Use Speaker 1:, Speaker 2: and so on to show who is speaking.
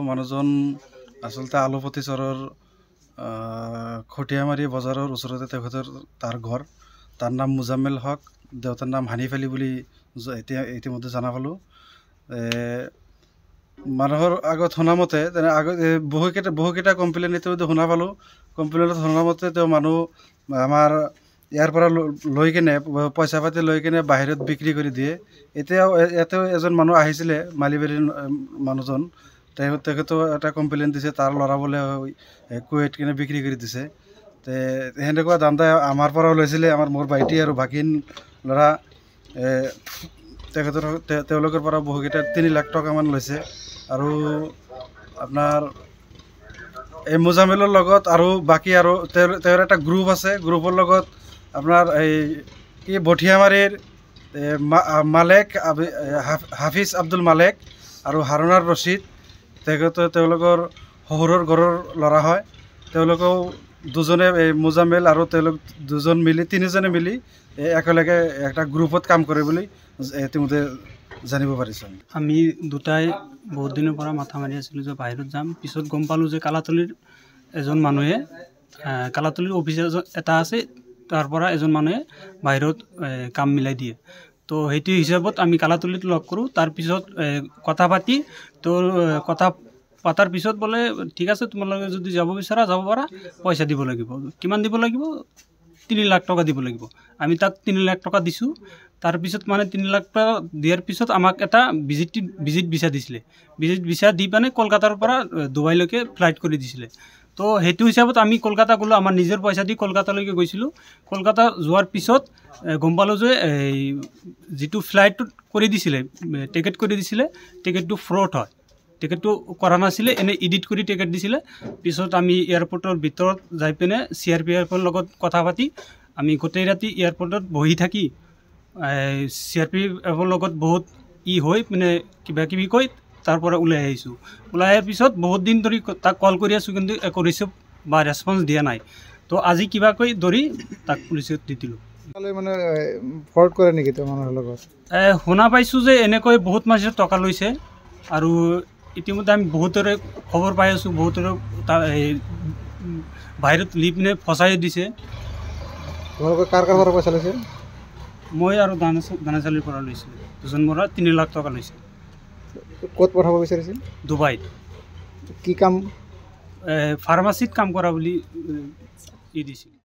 Speaker 1: মানুহজন আচলতে আলুপতিচৰৰ খটিয়ামাৰী বজাৰৰ ওচৰতে তেখেতৰ তাৰ ঘৰ। তাৰ নাম মুজাম্মেল হক, দেউতাৰ নাম হানিফ আলী বুলি ইতিমধ্যে জনা পালোঁ। মানুহৰ আগত শুনা মতে আগত বহুকেইটা কমপ্লেইন ইতিমধ্যে শুনা পালোঁ। কমপ্লেইনত শুনা মতে তেওঁ মানুহ আমাৰ ইয়াৰ পৰা লৈ কিনে পইচা পাতি লৈ কিনে বাহিৰত বিক্ৰী কৰি দিয়ে। ইয়াতেও এজন মানুহ আহিছিলে, মালিবাৰীৰ মানুহজন, তেখেতেও এটা কমপ্লেইন দিছে তাৰ ল'ৰা বোলে কুৱেইট কিনে বিক্ৰী কৰি দিছে। সেনেকুৱা দান্দা আমাৰ পৰাও লৈছিলে। মোৰ ভাইটি আৰু ভাগিন ল'ৰা তেওঁলোকৰ পৰা বহুকেইটা 3 লাখ টকামান লৈছে। আৰু আপোনাৰ এই মুজাম্মেলৰ লগত আৰু বাকী আৰু তেওঁৰ এটা গ্ৰুপ আছে। গ্ৰুপৰ লগত আপোনাৰ এই ভটিয়ামাৰীৰ মালেক হাফিজ আব্দুল মালেক আৰু হাৰুনাৰ ৰছিদ, তেওঁলোকৰ শহুৰৰ ঘৰৰ ল'ৰা হয়। তেওঁলোকেও দুজনে মুজাম্মেল আৰু তেওঁলোক তিনিজনে মিলি একেলগে একটা গ্ৰুপত কাম কৰে বুলি ইতিমধ্যে জানিব পাৰিছোঁ।
Speaker 2: আমি দুটাই বহুত দিনৰ পৰা মাথা মাৰি আছিলোঁ যে বাহিৰত যাম। পিছত গম পালোঁ যে কালাতলীৰ এজন মানুহে, কালাতলীৰ অফিচ এটা আছে, তাৰ পৰা এজন মানুহে বাহিৰত কাম মিলাই দিয়ে। তো সেইটো হিচাপত আমি কালাতলীত লগ কৰোঁ। তাৰপিছত কথা পাতি কথা পাতাৰ পিছত বোলে ঠিক আছে, তোমালোকে যদি যাব বিচাৰা যাব পাৰা, পইচা দিব লাগিব। কিমান দিব লাগিব? 3 লাখ টকা দিব লাগিব। আমি তাক 3 লাখ টকা দিছোঁ। তাৰপিছত 3 লাখ টকা দিয়াৰ পিছত আমাক এটা ভিজিট ভিছা দিছিলে। ভিজিট ভিছা দি কলকাতাৰ পৰা ডুবাইলৈকে ফ্লাইট কৰি দিছিলে। তো সেইটো হিচাপত আমি কলকাতা গ'লোঁ। আমাৰ নিজৰ পইচা দি কলকাতালৈকে গৈছিলোঁ। কলকাতা যোৱাৰ পিছত গম পালোঁ যে যিটো ফ্লাইটটোত কৰি দিছিলে, টিকেট কৰি দিছিলে, টিকেটটো ফ্ৰড হয়। টিকেটটো কৰা নাছিলে, এনে এডিট কৰি টিকেট দিছিলে। পিছত আমি এয়াৰপৰ্টৰ ভিতৰত যাই পিনে CRPFৰ লগত কথা পাতি আমি গোটেই ৰাতি এয়াৰপৰ্টত বহি থাকি CRPFৰ লগত বহুত হৈ কিবা কিবি কৈ তাৰ পৰা ওলাই আহিছোঁ। ওলাই অহাৰ পিছত বহুত দিন ধৰি তাক কল কৰি আছোঁ, কিন্তু একো ৰিচিভ বা ৰেছপন্স দিয়া নাই। তো আজি কিবাকৈ ধৰি তাক পুলিচত দি দিলোঁ।
Speaker 3: ফ্ৰড কৰে নেকি তেওঁ মানুহৰ লগত?
Speaker 2: শুনা পাইছোঁ যে এনেকৈ বহুত মানুহে টকা লৈছে। আৰু ইতিমধ্যে আমি বহুতৰে খবৰ পাই আছোঁ, বহুতৰে বাহিৰত লি পিনে ফচাই দিছে।
Speaker 3: তোমালোকে কাৰ পৰা পইচা লৈছে?
Speaker 2: মই আৰু দানাচালিৰ পৰা লৈছিলোঁ। দুজন পৰা 3 লাখ টকা লৈছে।
Speaker 3: ক'ত পঠাব বিচাৰিছিল?
Speaker 2: ডুবাইত।
Speaker 3: কি কাম?
Speaker 2: ফাৰ্মাচীত কাম কৰা বুলি দিছিল।